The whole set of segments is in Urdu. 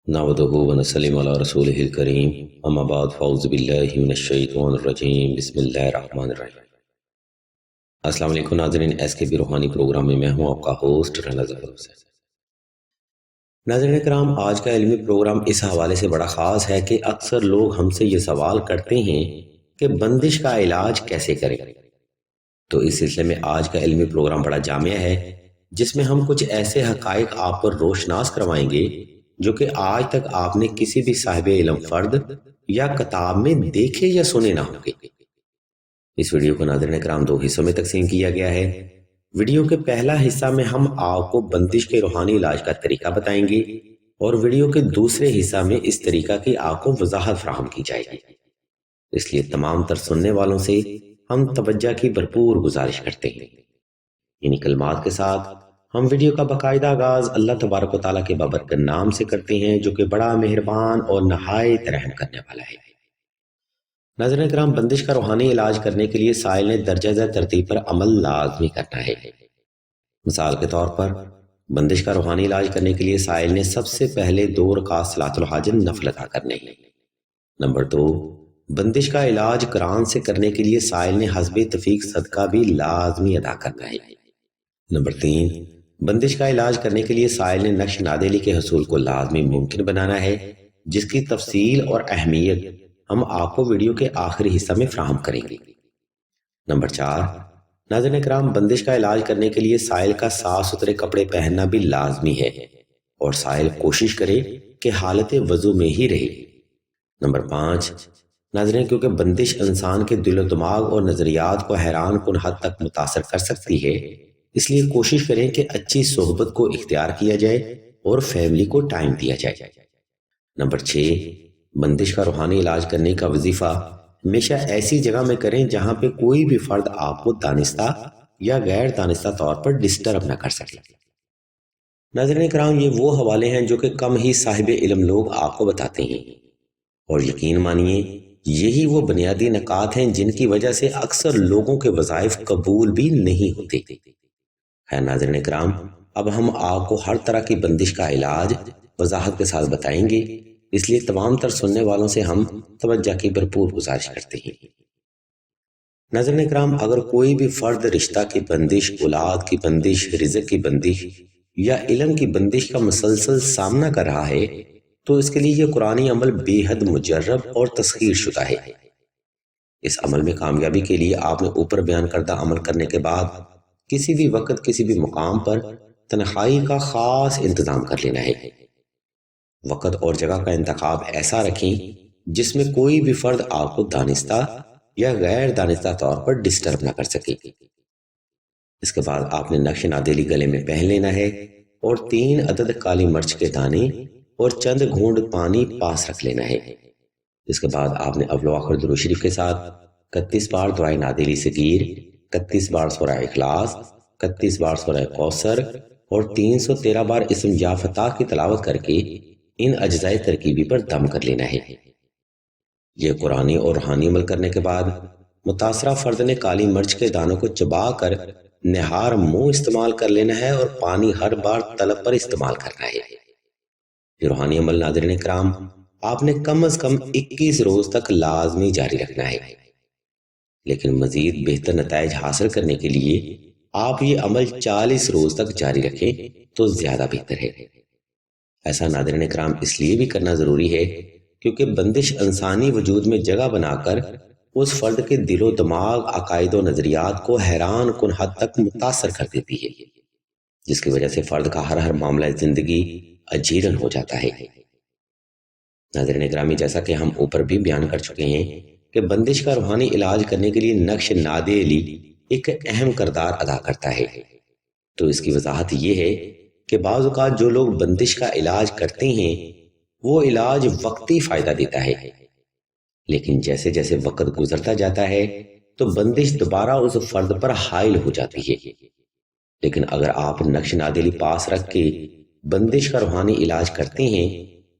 نحمدہ ونسلم علی رسولہ الکریم اما بعد فاعوذ باللہ من الشیطان الرجیم بسم اللہ الرحمن الرحیم۔ السلام علیکم ناظرین، ایس کے بی روحانی پروگرام میں ہوں آپ کا ہوسٹ رانا ظفر حسین۔ ناظرین کرام، آج کا علمی پروگرام اس حوالے سے بڑا خاص ہے کہ اکثر لوگ ہم سے یہ سوال کرتے ہیں کہ بندش کا علاج کیسے کریں۔ تو اس سلسلے میں آج کا علمی پروگرام بڑا جامع ہے، جس میں ہم کچھ ایسے حقائق آپ پر روشناس کروائیں گے جو کہ آج تک آپ نے کسی بھی صاحب علم فرد یا کتاب میں دیکھے یا سنے نہ ہوں گے۔ اس ویڈیو کو ناظرین کرام 2 حصوں میں تقسیم کیا گیا ہے۔ ویڈیو کے پہلا حصہ میں ہم آپ کو بندش کے روحانی علاج کا طریقہ بتائیں گے اور ویڈیو کے دوسرے حصہ میں اس طریقہ کی آپ کو وضاحت فراہم کی جائے گی۔ اس لیے تمام تر سننے والوں سے ہم توجہ کی بھرپور گزارش کرتے ہیں۔ انہی کلمات کے ساتھ ہم ویڈیو کا باقاعدہ آغاز اللہ تبارک و تعالیٰ کے بابرکت نام سے کرتے ہیں جو کہ بڑا مہربان اور نہایت رحم کرنے والا ہے۔ ناظرین کرام، بندش کا روحانی علاج کرنے کے لیے سائل نے درجہ ذیل ترتیب پر عمل لازمی کرنا ہے۔ مثال کے طور پر بندش کا روحانی علاج کرنے کے لیے سائل نے سب سے پہلے 2 رکعت صلاۃ الحاجت نفل ادا کرنے ہیں۔ نمبر 2، بندش کا علاج قرآن سے کرنے کے لیے سائل نے حسب تفیق صدقہ بھی لازمی ادا کرنا ہے۔ نمبر 3، بندش کا علاج کرنے کے لیے سائل نے نقش نادیلی کے حصول کو لازمی ممکن بنانا ہے، جس کی تفصیل اور اہمیت ہم آپ کو ویڈیو کے آخری حصہ میں فراہم کریں گے۔ نمبر 4، ناظرین کرام، بندش کا علاج کرنے کے لیے سائل کا صاف ستھرے کپڑے پہننا بھی لازمی ہے اور سائل کوشش کرے کہ حالت وضو میں ہی رہے۔ نمبر 5، ناظرین کیونکہ بندش انسان کے دل و دماغ اور نظریات کو حیران کن حد تک متاثر کر سکتی ہے، اس لیے کوشش کریں کہ اچھی صحبت کو اختیار کیا جائے اور فیملی کو ٹائم دیا جائے۔ نمبر 6، بندش کا روحانی علاج کرنے کا وظیفہ ہمیشہ ایسی جگہ میں کریں جہاں پہ کوئی بھی فرد آپ کو دانستہ یا غیر دانستہ طور پر ڈسٹرب نہ کر سکے۔ ناظرین کرام، یہ وہ حوالے ہیں جو کہ کم ہی صاحب علم لوگ آپ کو بتاتے ہیں، اور یقین مانیے یہی وہ بنیادی نکات ہیں جن کی وجہ سے اکثر لوگوں کے وظائف قبول بھی نہیں ہوتے۔ ہے ناظرین کرام، اب ہم آپ کو ہر طرح کی بندش کا علاج وضاحت کے ساتھ بتائیں گے، اس لیے تمام تر سننے والوں سے ہم توجہ کی بھرپور گزارش کرتے ہیں۔ ناظرین کرام، اگر کوئی بھی فرد رشتہ کی بندش، اولاد کی بندش، رزق کی بندش یا علم کی بندش کا مسلسل سامنا کر رہا ہے تو اس کے لیے یہ قرآنی عمل بے حد مجرب اور تسخیر شدہ ہے۔ اس عمل میں کامیابی کے لیے آپ نے اوپر بیان کردہ عمل کرنے کے بعد کسی بھی وقت کسی بھی مقام پر تنہائی کا خاص انتظام کر لینا ہے۔ وقت اور جگہ کا انتخاب ایسا رکھیں جس میں کوئی بھی فرد آپ کو دانستہ یا غیر دانستہ طور پر ڈسٹرب نہ کر سکے۔ اس کے بعد آپ نے نقش نادیلی گلے میں پہن لینا ہے اور 3 عدد کالی مرچ کے دانے اور چند گھونٹ پانی پاس رکھ لینا ہے۔ اس کے بعد آپ نے اول و آخر درود شریف کے ساتھ 31 بار دعائے نادیلی صغیر، 31 بار سورہ اخلاص، 31 بار سورہ کوثر اور 313 بار اسم یا فتح کی تلاوت کر کے ان اجزائے ترکیبی پر دم کر لینا ہے۔ یہ قرآنی اور روحانی عمل کرنے کے بعد متاثرہ فرد نے کالی مرچ کے دانوں کو چبا کر نہار منہ استعمال کر لینا ہے اور پانی ہر بار طلب پر استعمال کرنا ہے۔ یہ روحانی عمل ناظرین کرام آپ نے کم از کم 21 روز تک لازمی جاری رکھنا ہے، لیکن مزید بہتر نتائج حاصل کرنے کے لیے آپ یہ عمل 40 روز تک جاری رکھیں تو زیادہ بہتر ہے۔ ایسا ناظرین کرام اس لیے بھی کرنا ضروری ہے کیونکہ بندش انسانی وجود میں جگہ بنا کر اس فرد کے دل و دماغ، عقائد و نظریات کو حیران کن حد تک متاثر کر دیتی ہے، جس کی وجہ سے فرد کا ہر معاملہ زندگی اجیرن ہو جاتا ہے۔ ناظرین گرامی، جیسا کہ ہم اوپر بھی بیان کر چکے ہیں کہ بندش کا روحانی علاج کرنے کے لیے نقش نادیلی ایک اہم کردار ادا کرتا ہے۔ تو اس کی وضاحت یہ ہے کہ بعض اوقات جو لوگ بندش کا علاج کرتے ہیں وہ علاج وقتی فائدہ دیتا ہے، لیکن جیسے جیسے وقت گزرتا جاتا ہے تو بندش دوبارہ اس فرد پر حائل ہو جاتی ہے۔ لیکن اگر آپ نقش نادیلی پاس رکھ کے بندش کا روحانی علاج کرتے ہیں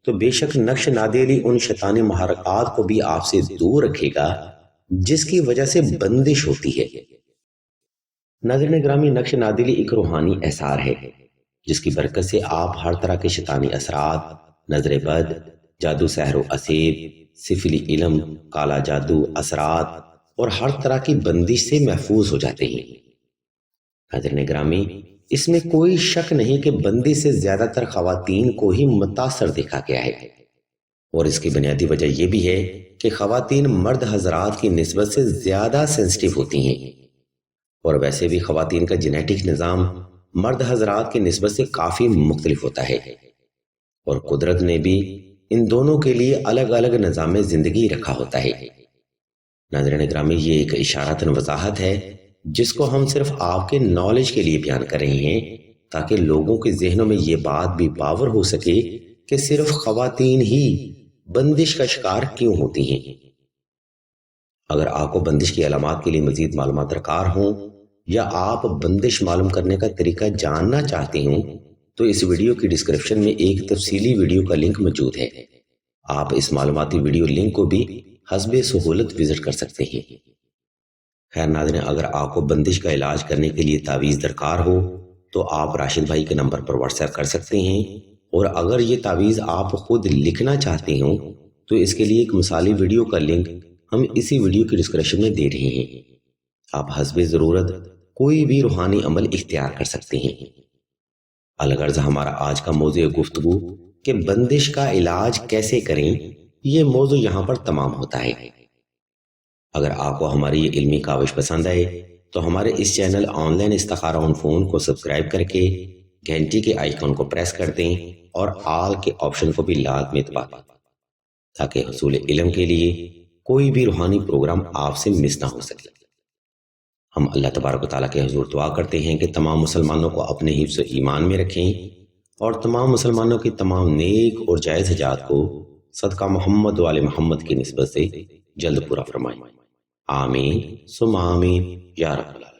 تو بے شک نقش نادیلی ان شیطانی محرکات کو بھی آپ سے دور رکھے گا جس کی وجہ سے بندش ہوتی ہے۔ ناظرین گرامی، نقش نادیلی ایک روحانی اثار ہے جس کی برکت سے آپ ہر طرح کے شیطانی اثرات، نظر بد، جادو سحر و اسیر، سفلی علم، کالا جادو، اثرات اور ہر طرح کی بندش سے محفوظ ہو جاتے ہیں۔ ناظرین گرامی، اس میں کوئی شک نہیں کہ بندش سے زیادہ تر خواتین کو ہی متاثر دیکھا گیا ہے، اور اس کی بنیادی وجہ یہ بھی ہے کہ خواتین مرد حضرات کی نسبت سے زیادہ سینسٹیو ہوتی ہیں، اور ویسے بھی خواتین کا جینیٹک نظام مرد حضرات کی نسبت سے کافی مختلف ہوتا ہے، اور قدرت نے بھی ان دونوں کے لیے الگ الگ نظام زندگی رکھا ہوتا ہے۔ ناظرین گرامی، یہ ایک اشارتاً وضاحت ہے جس کو ہم صرف آپ کے نالج کے لیے بیان کر رہے ہیں، تاکہ لوگوں کے ذہنوں میں یہ بات بھی باور ہو سکے کہ صرف خواتین ہی بندش کا شکار کیوں ہوتی ہیں۔ اگر آپ کو بندش کی علامات کے لیے مزید معلومات درکار ہوں یا آپ بندش معلوم کرنے کا طریقہ جاننا چاہتے ہوں تو اس ویڈیو کی ڈسکرپشن میں ایک تفصیلی ویڈیو کا لنک موجود ہے، آپ اس معلوماتی ویڈیو لنک کو بھی حسب سہولت وزٹ کر سکتے ہیں۔ خیر ناظرین، اگر آپ کو بندش کا علاج کرنے کے لیے تعویذ درکار ہو تو آپ راشد بھائی کے نمبر پر واٹس ایپ کر سکتے ہیں، اور اگر یہ تعویذ آپ خود لکھنا چاہتے ہوں تو اس کے لیے ایک مثالی ویڈیو کا لنک ہم اسی ویڈیو کی ڈسکرپشن میں دے رہے ہیں، آپ حسب ضرورت کوئی بھی روحانی عمل اختیار کر سکتے ہیں۔ الغرض ہمارا آج کا موضوع گفتگو کہ بندش کا علاج کیسے کریں، یہ موضوع یہاں پر تمام ہوتا ہے۔ اگر آپ کو ہماری یہ علمی کاوش پسند آئے تو ہمارے اس چینل آن لائن استخارہ آن فون کو سبسکرائب کر کے گھنٹی کے آئیکن کو پریس کر دیں اور آل کے آپشن کو بھی لازمی دبا دیں، تاکہ حصول علم کے لیے کوئی بھی روحانی پروگرام آپ سے مس نہ ہو سکے۔ ہم اللہ تبارک و تعالیٰ کے حضور دعا کرتے ہیں کہ تمام مسلمانوں کو اپنے حفظ و ایمان میں رکھیں اور تمام مسلمانوں کی تمام نیک اور جائز حاجات کو صدقہ محمد و آل محمد کی نسبت سے جلد پورا فرمائیں۔ آمین ثم آمین یا رب العالمین۔